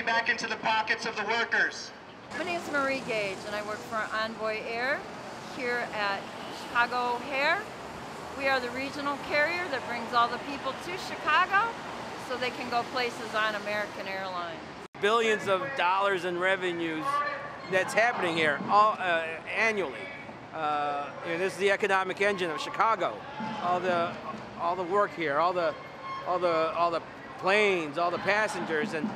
money back into the pockets of the workers. My name is Marie Gage, and I work for Envoy Air here at Chicago O'Hare. We are the regional carrier that brings all the people to Chicago so they can go places on American Airlines. Billions of dollars in revenues that's happening here all, annually. This is the economic engine of Chicago. All the work here, all the planes, all the passengers, and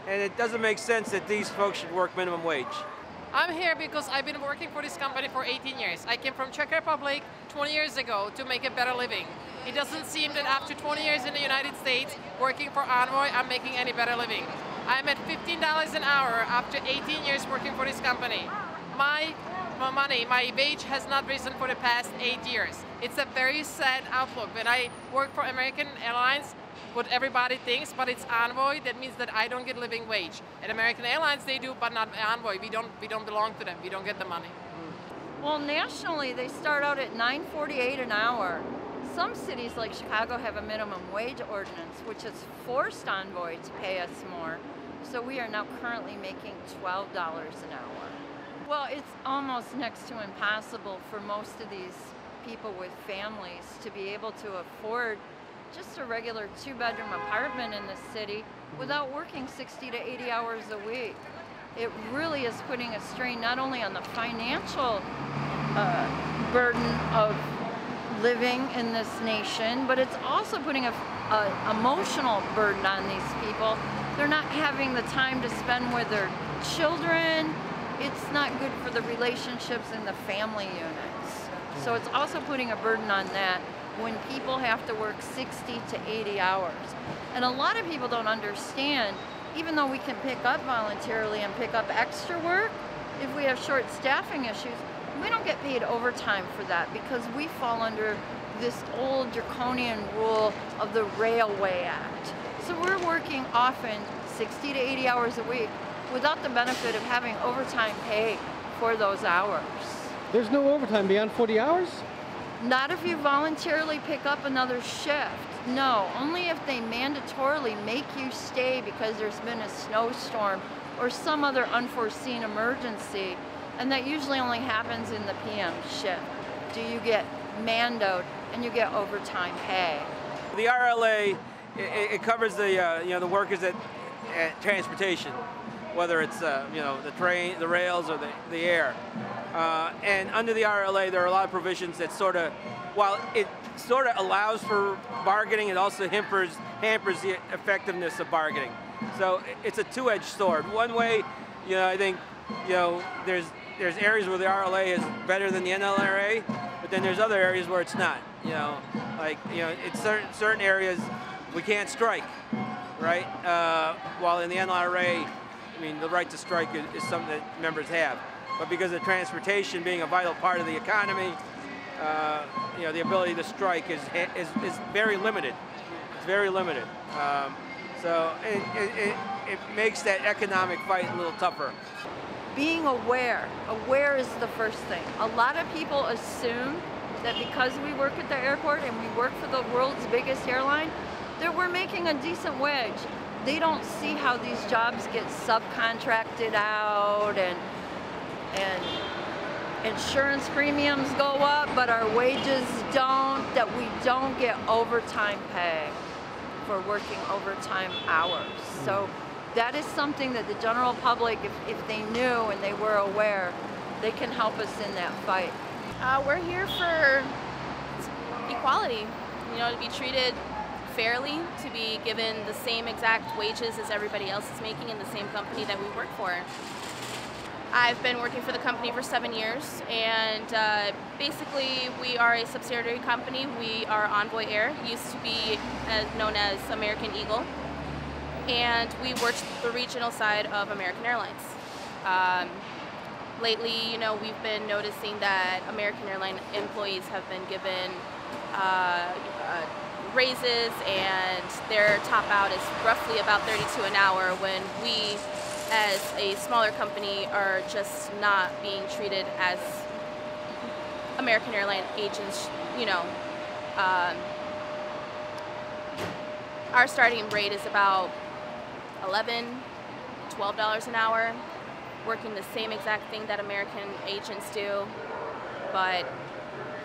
it doesn't make sense that these folks should work minimum wage. I'm here because I've been working for this company for 18 years. I came from Czech Republic 20 years ago to make a better living. It doesn't seem that after 20 years in the United States working for Envoy, I'm making any better living. I'm at $15 an hour after 18 years working for this company. My wage has not risen for the past 8 years. It's a very sad outlook. When I work for American Airlines, what everybody thinks, but it's Envoy, that means that I don't get living wage. At American Airlines they do, but not Envoy. We don't belong to them. We don't get the money. Well, nationally they start out at $9.48 an hour. Some cities like Chicago have a minimum wage ordinance, which has forced Envoy to pay us more. So we are now currently making $12 an hour. Well, it's almost next to impossible for most of these people with families to be able to afford just a regular 2-bedroom apartment in the city without working 60 to 80 hours a week. It really is putting a strain not only on the financial burden of living in this nation, but it's also putting an emotional burden on these people. They're not having the time to spend with their children. It's not good for the relationships in the family units. So it's also putting a burden on that when people have to work 60 to 80 hours. And a lot of people don't understand, even though we can pick up voluntarily and pick up extra work, if we have short staffing issues, we don't get paid overtime for that because we fall under this old draconian rule of the Railway Act. So we're working often 60 to 80 hours a week without the benefit of having overtime pay for those hours. There's no overtime beyond 40 hours? Not if you voluntarily pick up another shift. No, only if they mandatorily make you stay because there's been a snowstorm or some other unforeseen emergency, and that usually only happens in the PM shift. Do you get mandoed and you get overtime pay? The RLA, it covers the the workers at transportation, whether it's the train, the rails, or the air. And under the RLA, there are a lot of provisions that while it sort of allows for bargaining, it also hampers the effectiveness of bargaining. So it's a two-edged sword. One way, I think, there's areas where the RLA is better than the NLRA, but then there's other areas where it's not. In certain areas we can't strike, right? While in the NLRA, the right to strike is something that members have. But because of transportation being a vital part of the economy, the ability to strike is very limited. It's very limited. So it makes that economic fight a little tougher. Being aware is the first thing. A lot of people assume that because we work at the airport and we work for the world's biggest airline, that we're making a decent wage. They don't see how these jobs get subcontracted out and insurance premiums go up, but our wages don't, that we don't get overtime pay for working overtime hours. So that is something that the general public, if they knew and they were aware, they can help us in that fight. We're here for equality, to be treated fairly, to be given the same exact wages as everybody else is making in the same company that we work for. I've been working for the company for 7 years, and basically we are a subsidiary company. We are Envoy Air, used to be known as American Eagle, and we worked the regional side of American Airlines. Lately, we've been noticing that American Airline employees have been given raises, and their top out is roughly about $32 an hour, when we as a smaller company are just not being treated as American Airline agents. Our starting rate is about $11, $12 an hour, working the same exact thing that American agents do, but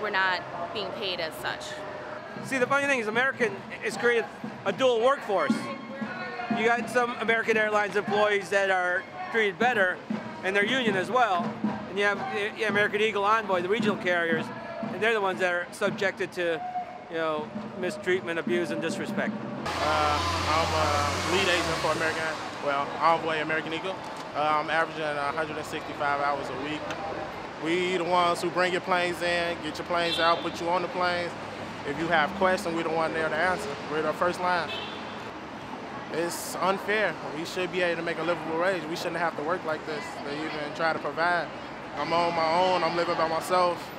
we're not being paid as such. See, the funny thing is American has created a dual workforce. You got some American Airlines employees that are treated better, and they're union as well. And you have American Eagle, Envoy, the regional carriers, and they're the ones that are subjected to, mistreatment, abuse, and disrespect. I'm a lead agent for Envoy, American Eagle. I'm averaging 165 hours a week. We the ones who bring your planes in, get your planes out, put you on the planes. If you have questions, we're the one there to answer. We're the first line. It's unfair. We should be able to make a livable wage. We shouldn't have to work like this to even try to provide. I'm on my own. I'm living by myself.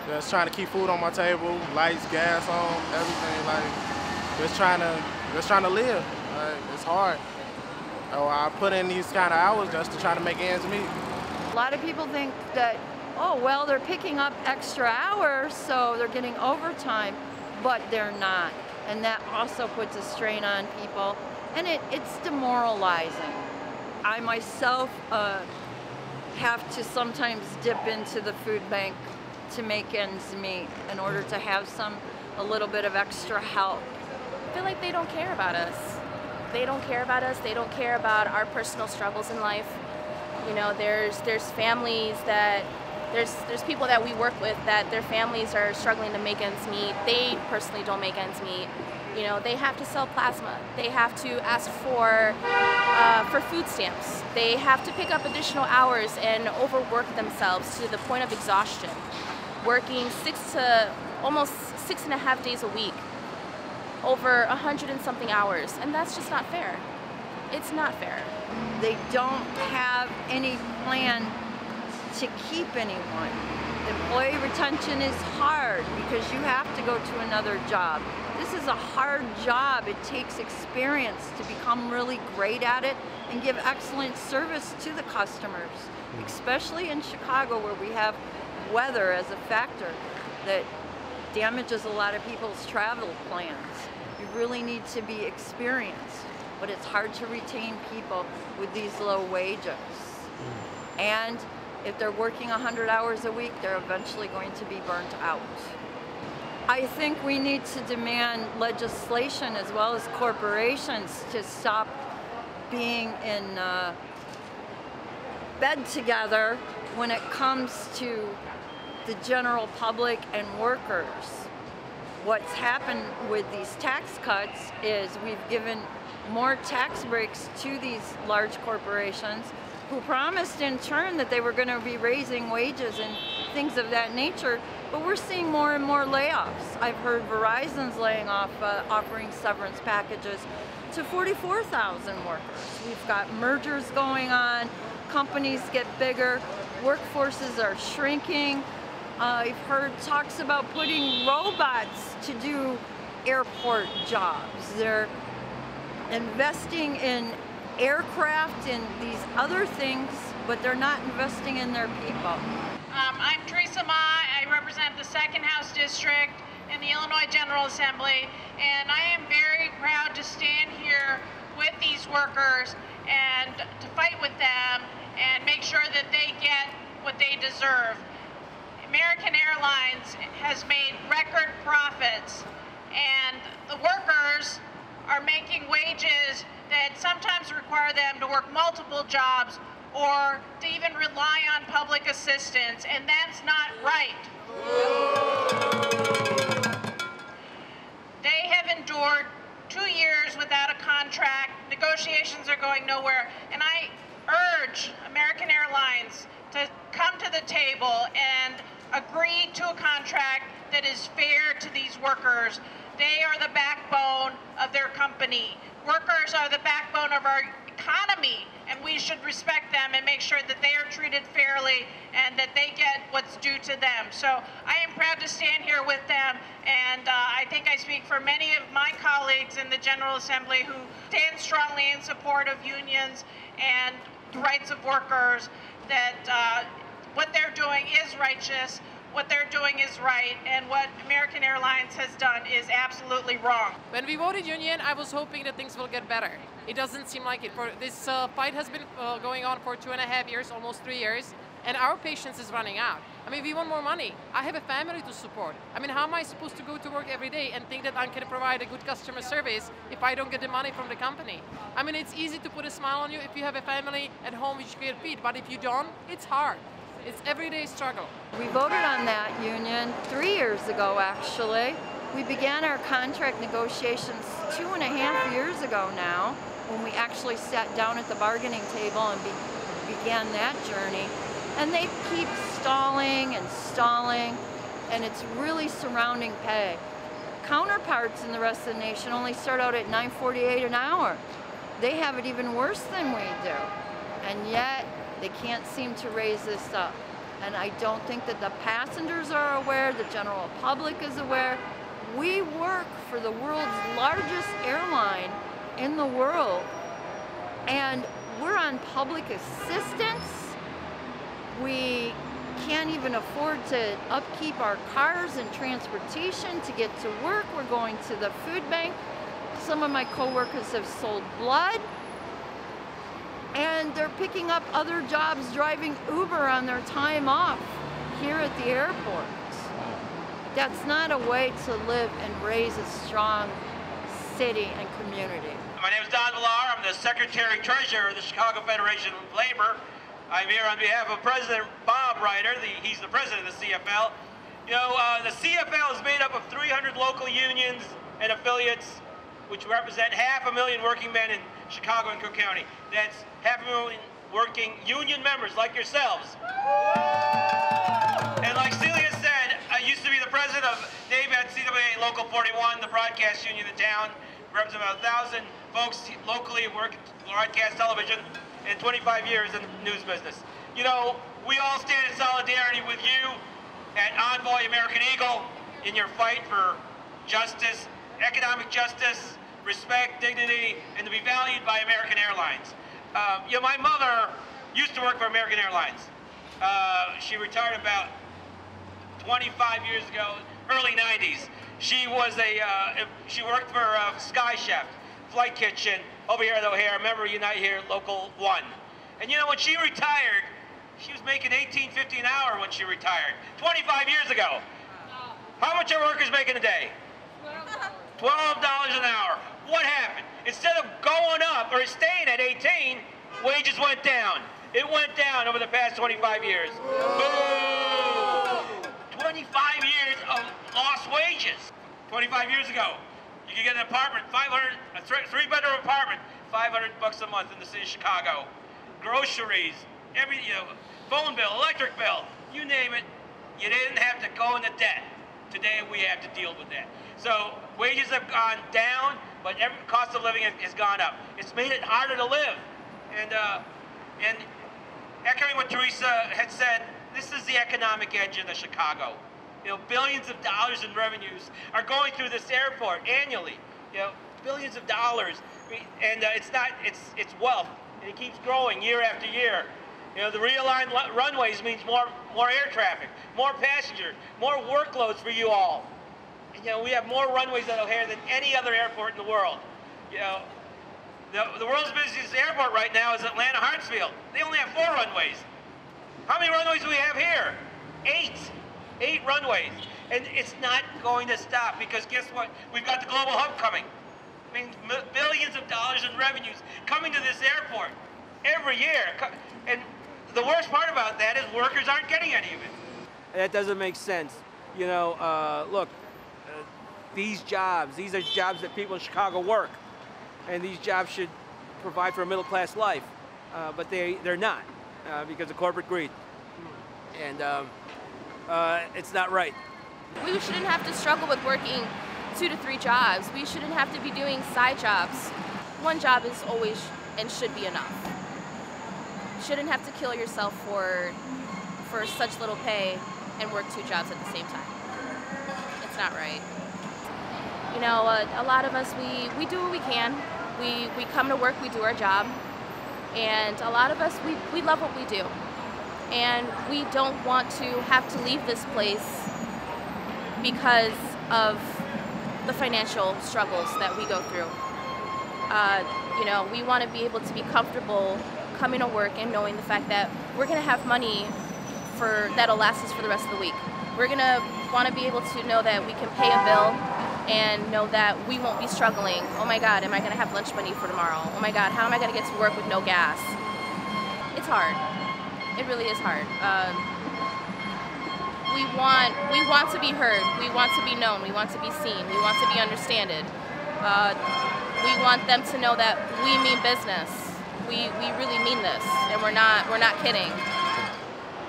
Just trying to keep food on my table, lights, gas on, everything. Just trying to live. It's hard. I put in these kind of hours just to try to make ends meet. A lot of people think that, oh, well, they're picking up extra hours, so they're getting overtime, but they're not. And that also puts a strain on people, and it's demoralizing. I myself have to sometimes dip into the food bank to make ends meet in order to have a little bit of extra help. I feel like they don't care about us. They don't care about us. They don't care about our personal struggles in life. There's families that there's people that we work with that their families are struggling to make ends meet. They personally don't make ends meet. They have to sell plasma. They have to ask for food stamps. They have to pick up additional hours and overwork themselves to the point of exhaustion, working almost 6.5 days a week, over 100 and something hours, and that's just not fair. It's not fair. They don't have any plan to keep anyone. Employee retention is hard because you have to go to another job. This is a hard job. It takes experience to become really great at it and give excellent service to the customers, especially in Chicago where we have weather as a factor that damages a lot of people's travel plans. You really need to be experienced, but it's hard to retain people with these low wages. And if they're working 100 hours a week, they're eventually going to be burnt out. I think we need to demand legislation as well as corporations to stop being in bed together when it comes to the general public and workers. What's happened with these tax cuts is we've given more tax breaks to these large corporations who promised in turn that they were going to be raising wages and things of that nature, but we're seeing more and more layoffs. I've heard Verizon's laying off, offering severance packages to 44,000 workers. We've got mergers going on, companies get bigger, workforces are shrinking. I've heard talks about putting robots to do airport jobs. They're investing in aircraft and these other things, but they're not investing in their people. I'm Teresa Ma. I represent the 2nd House District in the Illinois General Assembly, and I am very proud to stand here with these workers and to fight with them and make sure that they get what they deserve. American Airlines has made record profits, and the workers are making wages that sometimes require them to work multiple jobs or to even rely on public assistance, and that's not right. They have endured 2 years without a contract. Negotiations are going nowhere, and I urge American Airlines to come to the table and agree to a contract that is fair to these workers. They are the backbone of their company. Workers are the backbone of our economy, and we should respect them and make sure that they are treated fairly and that they get what's due to them. So I am proud to stand here with them, and I think I speak for many of my colleagues in the General Assembly who stand strongly in support of unions and the rights of workers, that what they're doing is righteous. what they're doing is right and what American Airlines has done is absolutely wrong. When we voted union, I was hoping that things will get better. It doesn't seem like it. This fight has been going on for 2.5 years, almost 3 years, and our patience is running out. I mean, we want more money. I have a family to support. I mean, how am I supposed to go to work every day and think that I can provide a good customer service if I don't get the money from the company? I mean, it's easy to put a smile on you if you have a family at home which you can feed, but if you don't, it's hard. It's everyday struggle. We voted on that union 3 years ago, actually. We began our contract negotiations 2.5 years ago now, when we actually sat down at the bargaining table and began that journey. And they keep stalling, and it's really surrounding pay. Counterparts in the rest of the nation only start out at $9.48 an hour. They have it even worse than we do. And yet, they can't seem to raise this up. And I don't think that the passengers are aware, the general public is aware. We work for the world's largest airline in the world, and we're on public assistance. We can't even afford to upkeep our cars and transportation to get to work. We're going to the food bank. Some of my coworkers have sold blood, and they're picking up other jobs driving Uber on their time off here at the airport. That's not a way to live and raise a strong city and community. My name is Don Villar. I'm the Secretary-Treasurer of the Chicago Federation of Labor. I'm here on behalf of President Bob Reiter. He's the president of the CFL. You know, the CFL is made up of 300 local unions and affiliates, which represent 500,000 working men in Chicago and Cook County. That's 500,000 working union members like yourselves. And like Celia said, I used to be the president of NABET CWA Local 41, the broadcast union in town. Represent about 1,000 folks locally who work broadcast television and 25 years in the news business. You know, we all stand in solidarity with you at Envoy American Eagle in your fight for justice, economic justice, respect, dignity, and to be valued by American Airlines. You know, my mother used to work for American Airlines. She retired about 25 years ago, early 90s. She was she worked for Sky Chef, Flight Kitchen, over here at O'Hare, Member Unite here, Local 1. And you know, when she retired, she was making $18.50 an hour when she retired, 25 years ago. How much are workers making a day? $12 an hour. What happened? Instead of going up or staying at 18, wages went down. It went down over the past 25 years. Boom! 25 years of lost wages. 25 years ago, you could get an apartment, a three-bedroom apartment, $500 a month in the city of Chicago. Groceries, phone bill, electric bill, you name it, you didn't have to go into debt. Today we have to deal with that. So wages have gone down, but every cost of living has gone up. It's made it harder to live. And echoing what Teresa had said, this is the economic engine of Chicago. You know, billions of dollars in revenues are going through this airport annually. You know, billions of dollars. And it's wealth, and it keeps growing year after year. You know, the realigned runways means more air traffic, more passengers, more workloads for you all. And, you know, we have more runways at O'Hare than any other airport in the world. You know, the world's busiest airport right now is Atlanta Hartsfield. They only have 4 runways. How many runways do we have here? 8. 8 runways. And it's not going to stop because guess what? We've got the global hub coming. I mean, billions of dollars in revenues coming to this airport every year. And the worst part about that is workers aren't getting any of it. That doesn't make sense. You know, look, these are jobs that people in Chicago work. And these jobs should provide for a middle-class life. But they're not because of corporate greed. And it's not right. We shouldn't have to struggle with working 2 to 3 jobs. We shouldn't have to be doing side jobs. One job is always and should be enough. You shouldn't have to kill yourself for such little pay and work 2 jobs at the same time. It's not right. You know, a lot of us, we do what we can. We come to work, we do our job, and a lot of us, we love what we do. and we don't want to have to leave this place because of the financial struggles that we go through. You know, we want to be able to be comfortable coming to work and knowing the fact that we're going to have money that'll last us for the rest of the week. We're going to want to be able to know that we can pay a bill and know that we won't be struggling. Oh my God, am I going to have lunch money for tomorrow? Oh my God, how am I going to get to work with no gas? It's hard. It really is hard. We want to be heard. We want to be known. We want to be seen. We want to be understood. We want them to know that we mean business. We really mean this, and we're not kidding.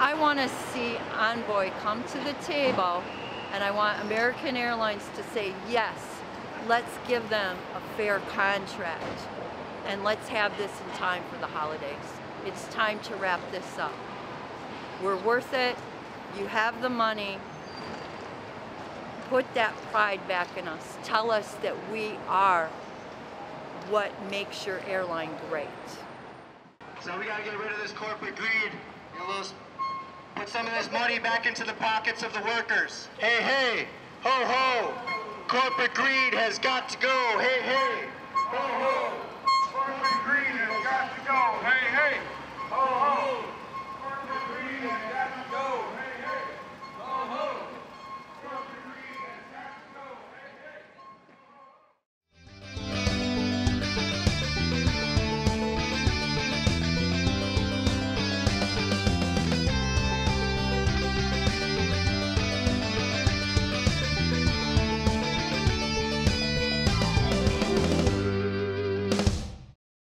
I want to see Envoy come to the table, and I want American Airlines to say, yes, let's give them a fair contract, and let's have this in time for the holidays. It's time to wrap this up. We're worth it. You have the money. Put that pride back in us. Tell us that we are what makes your airline great. So we gotta get rid of this corporate greed. Put some of this money back into the pockets of the workers. Hey, hey, ho, ho. Corporate greed has got to go. Hey, hey, ho, ho. Corporate greed has got to go. Hey, hey.